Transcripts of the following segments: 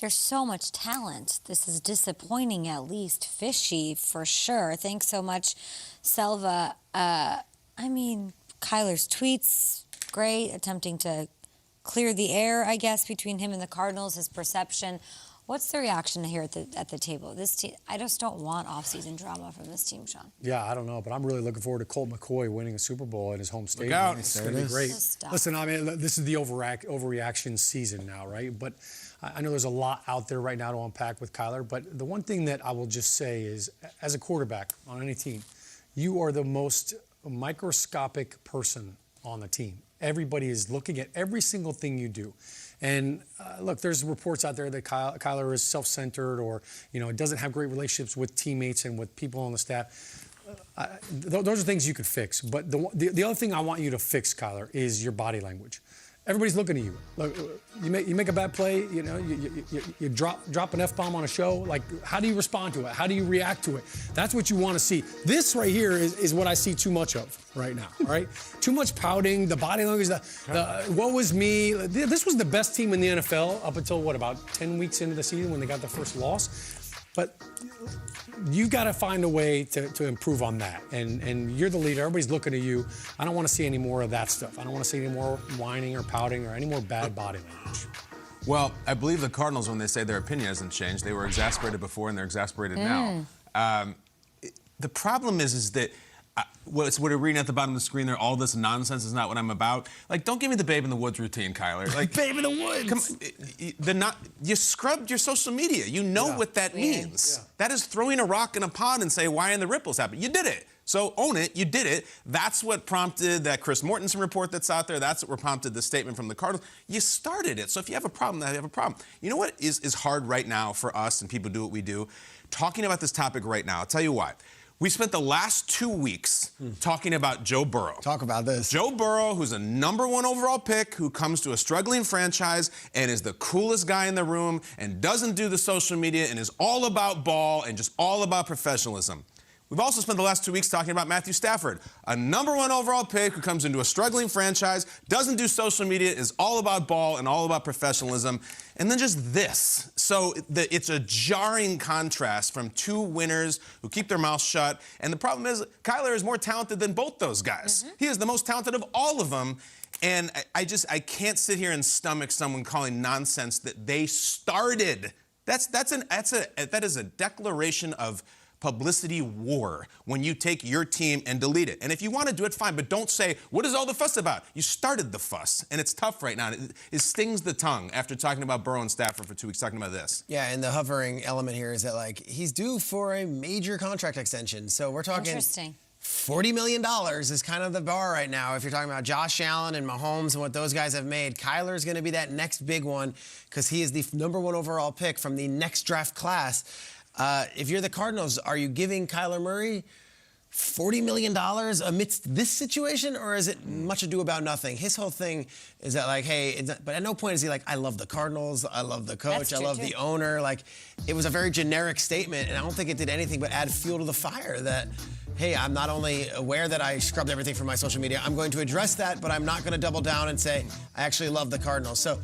There's so much talent. This is disappointing, at least. Fishy, for sure. Thanks so much, Selva. I mean, Kyler's tweets, great. Attempting to clear the air, I guess, between him and the Cardinals, his perception. What's the reaction here at the table? This team, I just don't want off-season drama from this team, Sean. Yeah, I don't know, but I'm really looking forward to Colt McCoy winning a Super Bowl at his home stadium. Look out. It's going to be great. Stop. Listen, I mean, this is the overreaction season now, right? But I know there's a lot out there right now to unpack with Kyler, but the one thing that I will just say is, as a quarterback on any team, you are the most microscopic person on the team. Everybody is looking at every single thing you do. And look, there's reports out there that Kyler is self-centered or, doesn't have great relationships with teammates and with people on the staff. Those are things you could fix. But the other thing I want you to fix, Kyler, is your body language. Everybody's looking at you. Look, you make a bad play, you drop an F-bomb on a show. Like, how do you respond to it? How do you react to it? That's what you want to see. This right here is what I see too much of right now, all right? Too much pouting, the body language, the woe is me. This was the best team in the NFL up until, about 10 weeks into the season when they got their first loss. But you got to find a way to improve on that. And you're the leader. Everybody's looking at you. I don't want to see any more of that stuff. I don't want to see any more whining or pouting or any more bad body language. Well, I believe the Cardinals, when they say their opinion hasn't changed, they were exasperated before and they're exasperated now. The problem is that what we're reading at the bottom of the screen there, all this nonsense is not what I'm about. Like, don't give me the Babe in the Woods routine, Kyler. Like, Babe in the Woods. You scrubbed your social media. You know what that means. Yeah. That is throwing a rock in a pond and say, why in the ripples happen? You did it. So own it. You did it. That's what prompted that Chris Mortensen report that's out there. That's what prompted the statement from the Cardinals. You started it. So if you have a problem, then you have a problem. You know what is hard right now for us and people do what we do? Talking about this topic right now. I'll tell you why. We spent the last 2 weeks talking about Joe Burrow. Talk about this. Joe Burrow, who's a #1 overall pick, who comes to a struggling franchise and is the coolest guy in the room and doesn't do the social media and is all about ball and just all about professionalism. We've also spent the last 2 weeks talking about Matthew Stafford, a #1 overall pick who comes into a struggling franchise, doesn't do social media, is all about ball and all about professionalism. And then just this. So it's a jarring contrast from two winners who keep their mouths shut. And the problem is, Kyler is more talented than both those guys. He is the most talented of all of them. And I can't sit here and stomach someone calling nonsense that they started. That is a declaration of publicity war when you take your team and delete it. And if you want to do it, fine, but don't say, what is all the fuss about? You started the fuss, and it's tough right now. It stings the tongue after talking about Burrow and Stafford for 2 weeks, talking about this. Yeah, and the hovering element here is that, he's due for a major contract extension. So we're talking $40 million is kind of the bar right now. If you're talking about Josh Allen and Mahomes and what those guys have made, Kyler's going to be that next big one because he is the #1 overall pick from the next draft class. If you're the Cardinals, are you giving Kyler Murray $40 million amidst this situation, or is it much ado about nothing? His whole thing is that, hey, but at no point is he like, I love the Cardinals, I love the coach, I love the owner. It was a very generic statement, and I don't think it did anything but add fuel to the fire that, hey, I'm not only aware that I scrubbed everything from my social media, I'm going to address that, but I'm not going to double down and say, I actually love the Cardinals. So,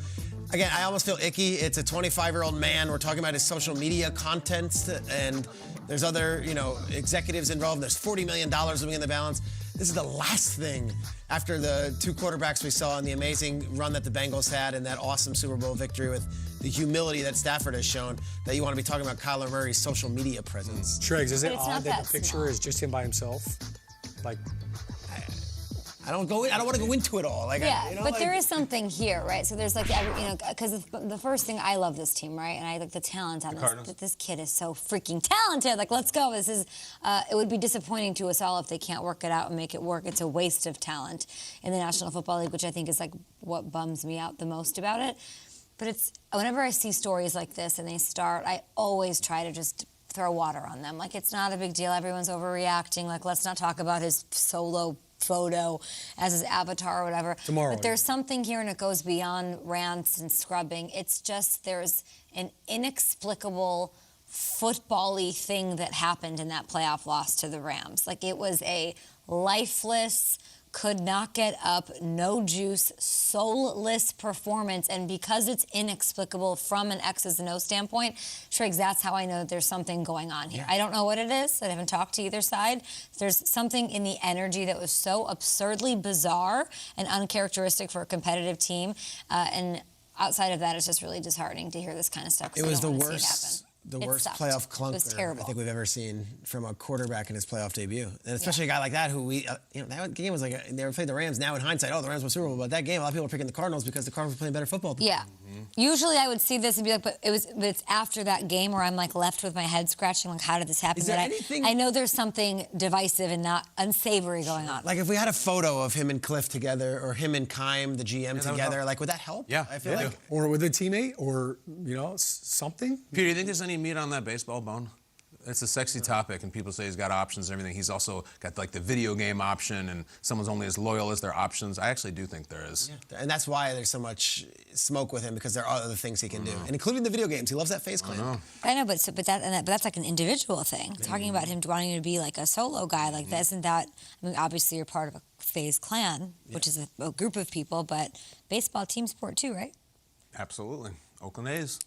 again, I almost feel icky. It's a 25-year-old man. We're talking about his social media content, and there's other, executives involved. There's $40 million living in the balance. This is the last thing after the two quarterbacks we saw and the amazing run that the Bengals had and that awesome Super Bowl victory with the humility that Stafford has shown, that you want to be talking about Kyler Murray's social media presence. Triggs, is it odd that the picture is just him by himself? I don't want to go into it all. But there is something here, right? So there's because the first thing, I love this team, right? And I like the talent on this. This kid is so freaking talented. Let's go. This is. It would be disappointing to us all if they can't work it out and make it work. It's a waste of talent in the National Football League, which I think is what bums me out the most about it. But it's whenever I see stories like this and they start, I always try to just throw water on them. It's not a big deal. Everyone's overreacting. Let's not talk about his solo photo as his avatar or whatever. Tomorrow. But there's something here, and it goes beyond rants and scrubbing. It's just there's an inexplicable football-y thing that happened in that playoff loss to the Rams. It was a lifeless, could not get up, no juice, soulless performance. And because it's inexplicable from an X's and O standpoint, Triggs, that's how I know that there's something going on here. I don't know what it is. I haven't talked to either side. There's something in the energy that was so absurdly bizarre and uncharacteristic for a competitive team. And outside of that, it's just really disheartening to hear this kind of stuff. It was the worst playoff clunker I think we've ever seen from a quarterback in his playoff debut, and especially a guy like that who that game was like they were playing the Rams. Now in hindsight, the Rams won Super Bowl, but that game a lot of people are picking the Cardinals because the Cardinals were playing better football. Yeah. Usually I would see this and be like, but it's after that game where I'm like left with my head scratching, like, how did this happen? Is there anything? I know there's something divisive and not unsavory going on. Like if we had a photo of him and Cliff together, or him and Keim, the GM, together, would that help? Yeah. I feel like. Or with a teammate, or something. Peter, do you think there's any meat on that baseball bone? It's a sexy topic, and people say he's got options and everything. He's also got like the video game option, and someone's only as loyal as their options. I actually do think there is. Yeah. And that's why there's so much smoke with him, because there are other things he can do, and including the video games. He loves that face clan. I know, but that's like an individual thing. Talking about him wanting to be like a solo guy, like that, isn't that? I mean, obviously you're part of a FaZe clan, which is a group of people, but baseball team sport too, right? Absolutely. Oakland A's.